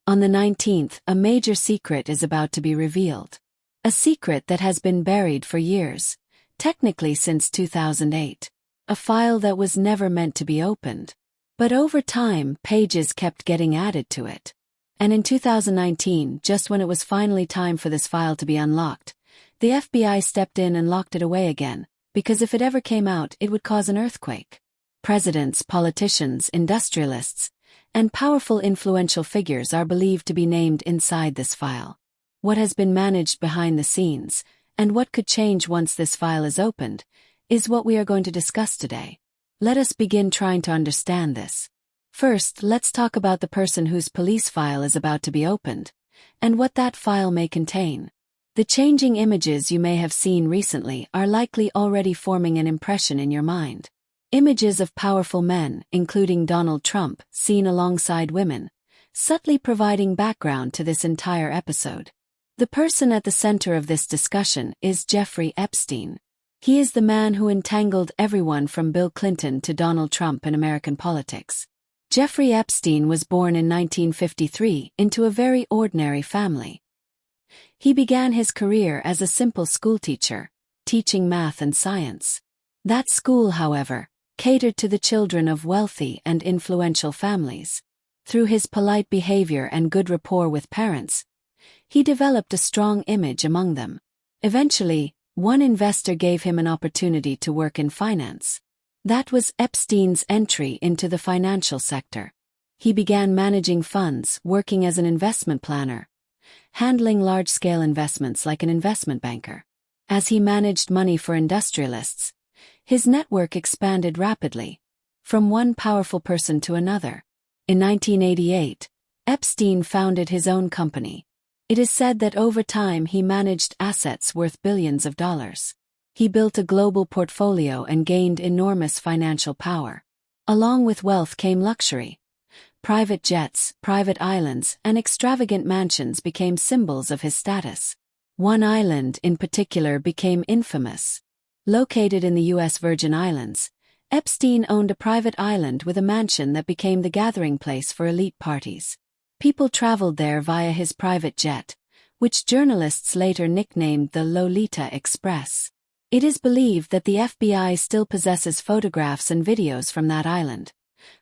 On the 19th, a major secret is about to be revealed. A secret that has been buried for years, technically since 2008. A file that was never meant to be opened. But over time, pages kept getting added to it. And in 2019, just when it was finally time for this file to be unlocked, the FBI stepped in and locked it away again, because if it ever came out, it would cause an earthquake. Presidents, politicians, industrialists, and powerful influential figures are believed to be named inside this file. What has been managed behind the scenes, and what could change once this file is opened, is what we are going to discuss today. Let us begin trying to understand this. First, let's talk about the person whose police file is about to be opened, and what that file may contain. The changing images you may have seen recently are likely already forming an impression in your mind. Images of powerful men, including Donald Trump, seen alongside women, subtly providing background to this entire episode. The person at the center of this discussion is Jeffrey Epstein. He is the man who entangled everyone from Bill Clinton to Donald Trump in American politics. Jeffrey Epstein was born in 1953 into a very ordinary family. He began his career as a simple schoolteacher, teaching math and science. That school, however, catered to the children of wealthy and influential families. Through his polite behavior and good rapport with parents, he developed a strong image among them. Eventually, one investor gave him an opportunity to work in finance. That was Epstein's entry into the financial sector. He began managing funds, working as an investment planner, handling large-scale investments like an investment banker. As he managed money for industrialists, his network expanded rapidly, from one powerful person to another. In 1988, Epstein founded his own company. It is said that over time he managed assets worth billions of dollars. He built a global portfolio and gained enormous financial power. Along with wealth came luxury. Private jets, private islands, and extravagant mansions became symbols of his status. One island in particular became infamous. Located in the U.S. Virgin Islands, Epstein owned a private island with a mansion that became the gathering place for elite parties. People traveled there via his private jet, which journalists later nicknamed the Lolita Express. It is believed that the FBI still possesses photographs and videos from that island,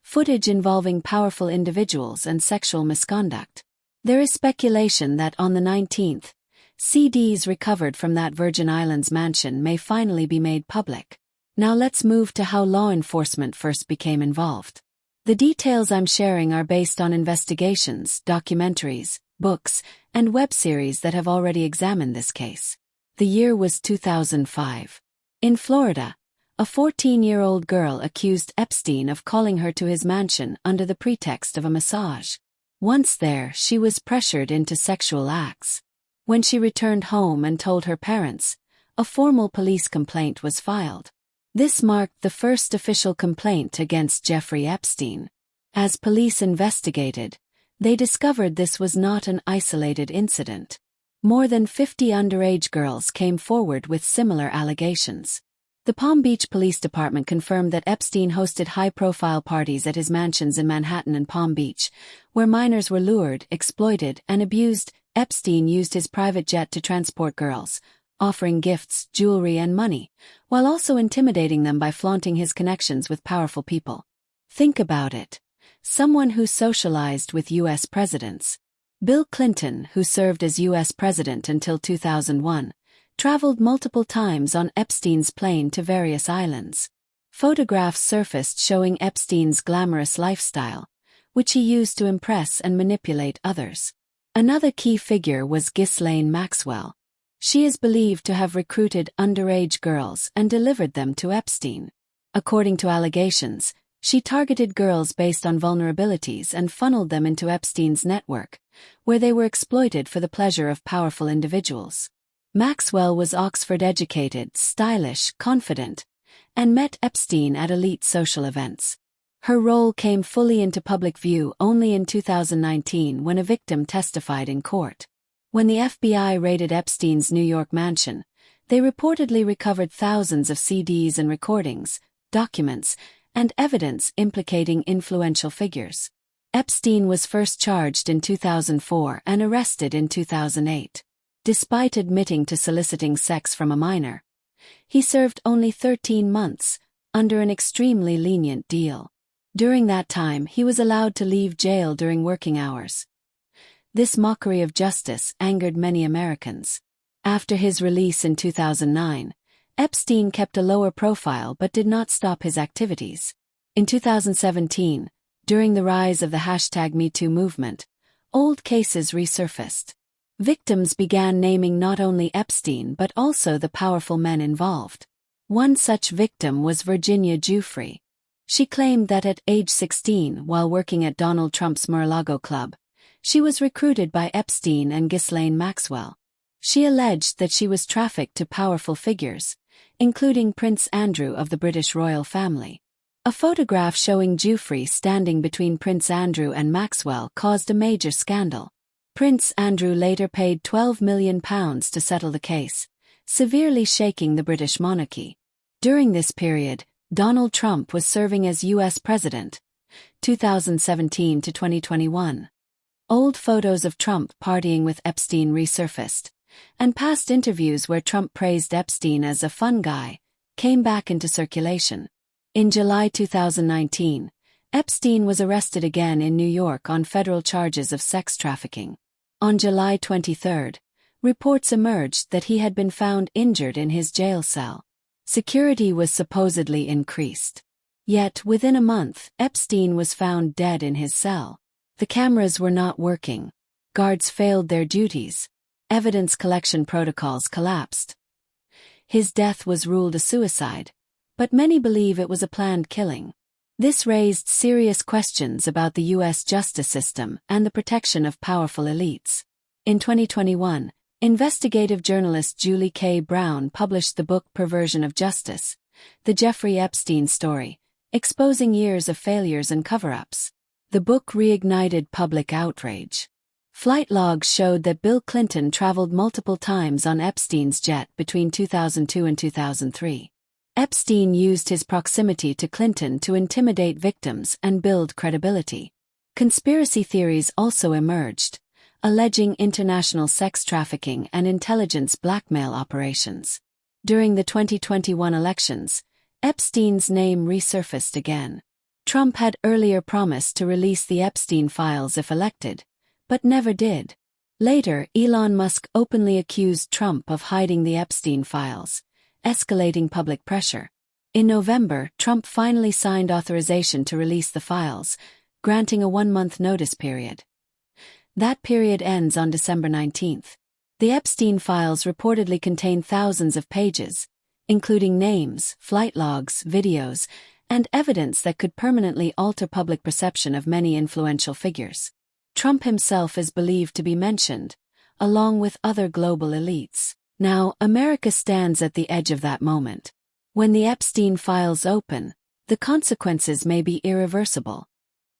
footage involving powerful individuals and sexual misconduct. There is speculation that on the 19th, CDs recovered from that Virgin Islands mansion may finally be made public. Now let's move to how law enforcement first became involved. The details I'm sharing are based on investigations, documentaries, books, and web series that have already examined this case. The year was 2005. In Florida, a 14-year-old girl accused Epstein of calling her to his mansion under the pretext of a massage. Once there, she was pressured into sexual acts. When she returned home and told her parents, a formal police complaint was filed. This marked the first official complaint against Jeffrey Epstein. As police investigated, they discovered this was not an isolated incident. More than 50 underage girls came forward with similar allegations. The Palm Beach Police Department confirmed that Epstein hosted high-profile parties at his mansions in Manhattan and Palm Beach, where minors were lured, exploited, and abused. Epstein used his private jet to transport girls, offering gifts, jewelry, and money, while also intimidating them by flaunting his connections with powerful people. Think about it. Someone who socialized with U.S. presidents. Bill Clinton, who served as U.S. president until 2001, traveled multiple times on Epstein's plane to various islands. Photographs surfaced showing Epstein's glamorous lifestyle, which he used to impress and manipulate others. Another key figure was Ghislaine Maxwell. She is believed to have recruited underage girls and delivered them to Epstein. According to allegations, she targeted girls based on vulnerabilities and funneled them into Epstein's network, where they were exploited for the pleasure of powerful individuals. Maxwell was Oxford-educated, stylish, confident, and met Epstein at elite social events. Her role came fully into public view only in 2019 when a victim testified in court. When the FBI raided Epstein's New York mansion, they reportedly recovered thousands of CDs and recordings, documents, and evidence implicating influential figures. Epstein was first charged in 2004 and arrested in 2008. Despite admitting to soliciting sex from a minor, he served only 13 months, under an extremely lenient deal. During that time, he was allowed to leave jail during working hours. This mockery of justice angered many Americans. After his release in 2009, Epstein kept a lower profile but did not stop his activities. In 2017, during the rise of the #MeToo movement, old cases resurfaced. Victims began naming not only Epstein but also the powerful men involved. One such victim was Virginia Giuffre. She claimed that at age 16, while working at Donald Trump's Mar-a-Lago club, she was recruited by Epstein and Ghislaine Maxwell. She alleged that she was trafficked to powerful figures, including Prince Andrew of the British royal family. A photograph showing Giuffre standing between Prince Andrew and Maxwell caused a major scandal. Prince Andrew later paid £12 million to settle the case, severely shaking the British monarchy. During this period, Donald Trump was serving as U.S. President, 2017 to 2021. Old photos of Trump partying with Epstein resurfaced, and past interviews where Trump praised Epstein as a fun guy came back into circulation. In July 2019, Epstein was arrested again in New York on federal charges of sex trafficking. On July 23, reports emerged that he had been found injured in his jail cell. Security was supposedly increased. Yet, within a month, Epstein was found dead in his cell. The cameras were not working. Guards failed their duties. Evidence collection protocols collapsed. His death was ruled a suicide, but many believe it was a planned killing. This raised serious questions about the U.S. justice system and the protection of powerful elites. In 2021, investigative journalist Julie K. Brown published the book Perversion of Justice, The Jeffrey Epstein Story, exposing years of failures and cover-ups. The book reignited public outrage. Flight logs showed that Bill Clinton traveled multiple times on Epstein's jet between 2002 and 2003. Epstein used his proximity to Clinton to intimidate victims and build credibility. Conspiracy theories also emerged, alleging international sex trafficking and intelligence blackmail operations. During the 2021 elections, Epstein's name resurfaced again. Trump had earlier promised to release the Epstein files if elected, but never did. Later, Elon Musk openly accused Trump of hiding the Epstein files, escalating public pressure. In November, Trump finally signed authorization to release the files, granting a 1-month notice period. That period ends on December 19. The Epstein files reportedly contain thousands of pages, including names, flight logs, videos, and evidence that could permanently alter public perception of many influential figures. Trump himself is believed to be mentioned, along with other global elites. Now, America stands at the edge of that moment. When the Epstein files open, the consequences may be irreversible.